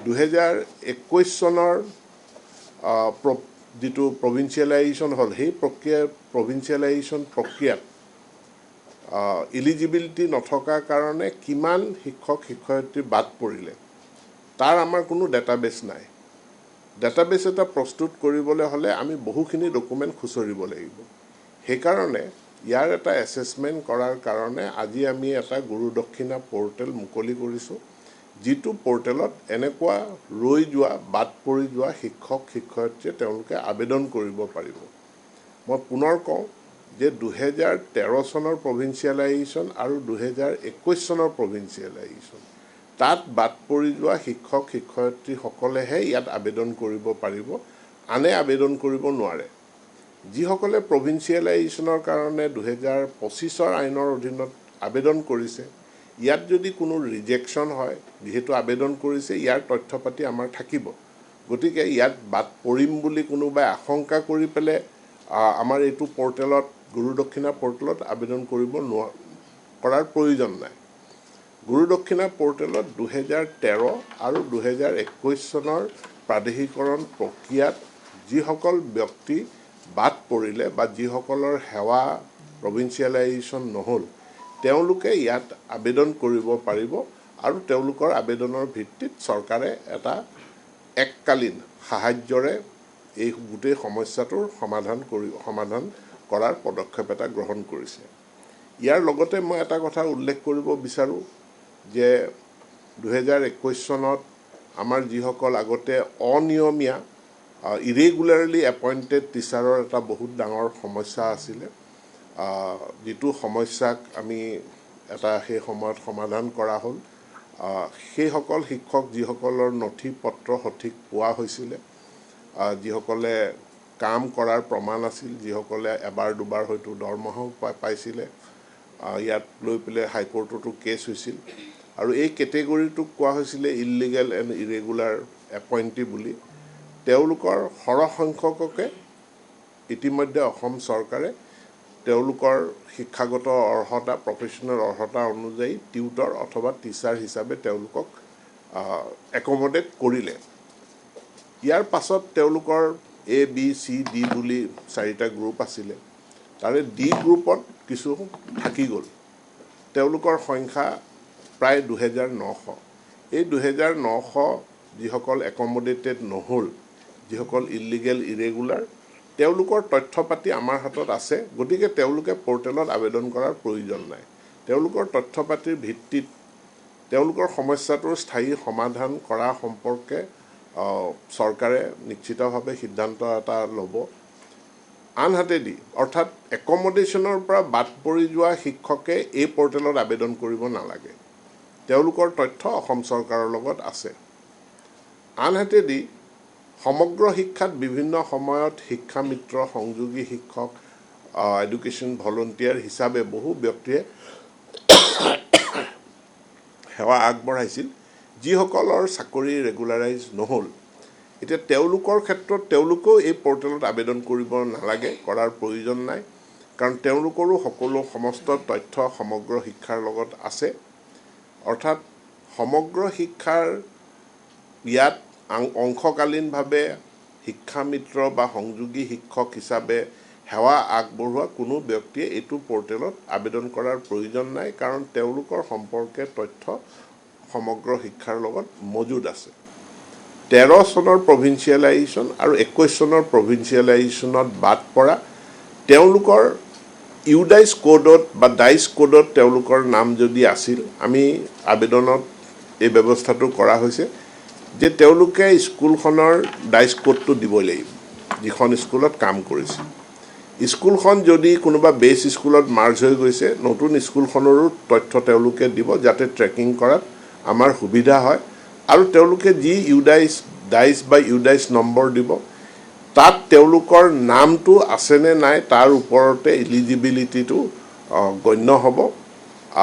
2021 চনৰ যেটো প্ৰভিন্সিয়েলাইজেশ্যন হ'ল সেই প্ৰভিন্সিয়েলাইজেশ্যন প্ৰক্ৰিয়াত এলিজিবিলিটি নথকাৰ কাৰণে কিমান শিক্ষক শিক্ষয়িত্ৰী বাদ পৰিলে তাৰ আমাৰ কোনো ডাটাবেছ নাই ডাটাবেছ এটা প্ৰস্তুত কৰিবলৈ হ'লে আমি বহুখিনি ডকুমেণ্ট খুচৰিব লাগিব সেইকাৰণে ইয়াৰ এটা এছেছমেণ্ট কৰাৰ কাৰণে আজি আমি এটা গুৰু দক্ষিণা পৰ্টেল মুকলি কৰিছোঁ যিটো পৰ্টেলত এনেকুৱা ৰৈ যোৱা বাদ পৰি যোৱা শিক্ষক শিক্ষয়িত্ৰীয়ে তেওঁলোকে আবেদন কৰিব পাৰিব মই পুনৰ কওঁ যে 2013 চনৰ প্ৰভিন্সিয়েলাইজেশ্যন আৰু 2021 চনৰ প্ৰভিন্সিয়েলাইজেশ্যন তাত বাদ পৰি যোৱা শিক্ষক শিক্ষয়িত্ৰীসকলেহে ইয়াত আবেদন কৰিব পাৰিব আনে আবেদন কৰিব নোৱাৰে যিসকলে প্ৰভিন্সিয়েলাইজেশ্যনৰ কাৰণে 2025 আইনৰ অধীনত আবেদন কৰিছে ইয়াত যদি কোনো ৰিজেকশ্যন হয় যেহেতু আবেদন কৰিছে ইয়াৰ তথ্য পাতি আমাৰ থাকিব গতিকে ইয়াত বাদ পৰিম বুলি কোনোবাই আশংকা কৰি পেলে আমাৰ এইটো পৰ্টেলত গুৰু দক্ষিণা পৰ্টেলত আবেদন কৰিব কৰাৰ প্ৰয়োজন নাই গুৰু দক্ষিণা পৰ্টেলত 2013 আৰু 2021 চনৰ প্ৰাদেশিকৰণ প্ৰক্ৰিয়াত যিসকল ব্যক্তি বাদ পৰিলে বা যিসকলৰ সেৱা প্ৰভিন্সিয়েলাইজেশ্যন নহ'ল তেওঁলোকে ইয়াত আবেদন কৰিব পাৰিব আৰু তেওঁলোকৰ আবেদনৰ ভিত্তিত চৰকাৰে এটা এককালীন সাহায্যৰে এই গোটেই সমস্যাটোৰ সমাধান কৰাৰ পদক্ষেপ এটা গ্ৰহণ কৰিছে ইয়াৰ লগতে মই এটা কথা উল্লেখ কৰিব বিচাৰোঁ যে 2021 চনত আমাৰ যিসকল আগতে অনিয়মীয়া ইৰেগুলাৰলি এপইণ্টেড টিচাৰৰ এটা বহুত ডাঙৰ সমস্যা আছিলে যেটো সমস্যাক আমি এটা সেই সময়ত সমাধান কৰা হ'ল সেইসকল শিক্ষক যিসকলৰ নথি পত্ৰ সঠিক পোৱা হৈছিলে যিসকলে কাম কৰাৰ প্ৰমাণ আছিল যিসকলে এবাৰ দুবাৰ হয়তো দৰমহাও পাইছিলে ইয়াত লৈ পেলাই হাইকোৰ্টতো কেছ হৈছিল আৰু এই কেটেগৰীটোক কোৱা হৈছিলে ইলিগেল এণ্ড ইৰেগুলাৰ এপইণ্টি বুলি তেওঁলোকৰ সৰহ সংখ্যককে ইতিমধ্যে অসম চৰকাৰে তেওঁলোকৰ শিক্ষাগত অৰ্হতা প্ৰফেশ্যনেল অৰ্হতা অনুযায়ী টিউটৰ অথবা টিচাৰ হিচাপে তেওঁলোকক একমডেট কৰিলে ইয়াৰ পাছত তেওঁলোকৰ A, B, C, D বুলি 4টা গ্ৰুপ আছিলে তাৰে D গ্ৰুপত কিছু থাকি গ'ল তেওঁলোকৰ সংখ্যা প্ৰায় 2900 এই 2900 যিসকল একমডেটেড নহ'ল যিসকল ইলিগেল ইৰেগুলাৰ তেওঁলোকৰ তথ্য পাতি আমাৰ হাতত আছে গতিকে তেওঁলোকে পৰ্টেলত আবেদন কৰাৰ প্ৰয়োজন নাই তেওঁলোকৰ তথ্য পাতিৰ ভিত্তিত তেওঁলোকৰ সমস্যাটোৰ স্থায়ী সমাধান কৰা সম্পৰ্কে চৰকাৰে নিশ্চিতভাৱে সিদ্ধান্ত এটা ল'ব আনহাতেদি অৰ্থাৎ একমডেশ্যনৰ পৰা বাদ পৰি যোৱা শিক্ষকে এই পৰ্টেলত আবেদন কৰিব নালাগে তেওঁলোকৰ তথ্য অসম চৰকাৰৰ লগত আছে আনহাতেদি সমগ্ৰ শিক্ষাত বিভিন্ন সময়ত শিক্ষা মিত্ৰ সংযোগী শিক্ষক এডুকেশ্যন ভলণ্টিয়াৰ হিচাপে বহু ব্যক্তিয়ে সেৱা আগবঢ়াইছিল যিসকলৰ চাকৰি ৰেগুলাৰাইজ নহ'ল এতিয়া তেওঁলোকৰ ক্ষেত্ৰত তেওঁলোকেও এই পৰ্টেলত আবেদন কৰিব নালাগে কৰাৰ প্ৰয়োজন নাই কাৰণ তেওঁলোকৰো সমস্ত তথ্য সমগ্ৰ শিক্ষাৰ লগত আছে অৰ্থাৎ সমগ্ৰ শিক্ষাৰ ইয়াত অংশকালীনভাৱে শিক্ষা মিত্ৰ বা সংযোগী শিক্ষক হিচাপে সেৱা আগবঢ়োৱা কোনো ব্যক্তিয়ে এইটো পৰ্টেলত আবেদন কৰাৰ প্ৰয়োজন নাই কাৰণ তেওঁলোকৰ সম্পৰ্কে তথ্য সমগ্ৰ শিক্ষাৰ লগত মজুদ আছে 13 চনৰ প্ৰভিন্সিয়েলাইজেশ্যন আৰু 21 চনৰ প্ৰভিন্সিয়েলাইজেশ্যনত বাদ পৰা তেওঁলোকৰ ইউডাইচ কোডত বা ডাইচ কোডত তেওঁলোকৰ নাম যদি আছিল আমি আবেদনত এই ব্যৱস্থাটো কৰা হৈছে যে তেওঁলোকে স্কুলখনৰ ডাইচ কোডটো দিব লাগিব যিখন স্কুলত কাম কৰিছে স্কুলখন যদি কোনোবা বেছ স্কুলত মাৰ্জ হৈ গৈছে নতুন স্কুলখনৰো তথ্য তেওঁলোকে দিব যাতে ট্ৰেকিং কৰাত আমাৰ সুবিধা হয় আৰু তেওঁলোকে যি ডাইচ বা ইউডাইচ নম্বৰ দিব তাত তেওঁলোকৰ নামটো আছেনে নাই তাৰ ওপৰতে এলিজিবিলিটিটো গণ্য হ'ব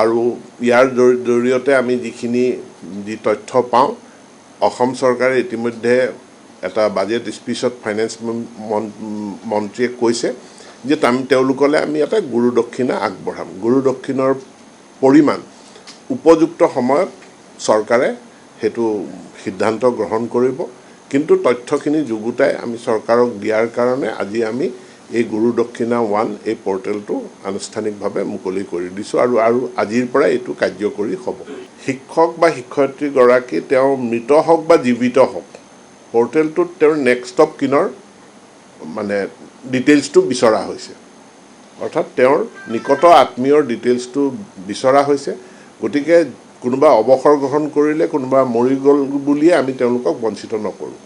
আৰু ইয়াৰ জৰিয়তে আমি যি তথ্য পাওঁ অসম চৰকাৰে ইতিমধ্যে এটা বাজেট স্পিচত ফাইনেন্স মন্ত্ৰীয়ে কৈছে যে তেওঁলোকলৈ আমি এটা গুৰু দক্ষিণা আগবঢ়াম গুৰু দক্ষিণৰ পৰিমাণ উপযুক্ত সময়ত চৰকাৰে সেইটো সিদ্ধান্ত গ্ৰহণ কৰিব কিন্তু তথ্যখিনি যুগুতাই আমি চৰকাৰক দিয়াৰ কাৰণে আজি আমি এই গুৰু দক্ষিণা 1 এই পৰ্টেলটো আনুষ্ঠানিকভাৱে মুকলি কৰি দিছোঁ আৰু আজিৰ পৰা এইটো কাৰ্যকৰী হ'ব শিক্ষক বা শিক্ষয়িত্ৰীগৰাকী তেওঁ মৃত হওক বা জীৱিত হওক পৰ্টেলটোত তেওঁৰ নেক্সট অফ কিনৰ মানে ডিটেইলছটো বিচৰা হৈছে অৰ্থাৎ তেওঁৰ নিকট আত্মীয়ৰ ডিটেইলছটো বিচৰা হৈছে গতিকে কোনোবা অৱসৰ গ্ৰহণ কৰিলে কোনোবা মৰি গ'ল বুলিয়ে আমি তেওঁলোকক বঞ্চিত নকৰোঁ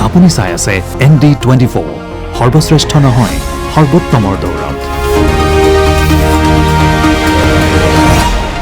আপুনি চাই আছে ND24 সৰ্বশ্ৰেষ্ঠ নহয় সৰ্বোত্তমৰ দৌৰ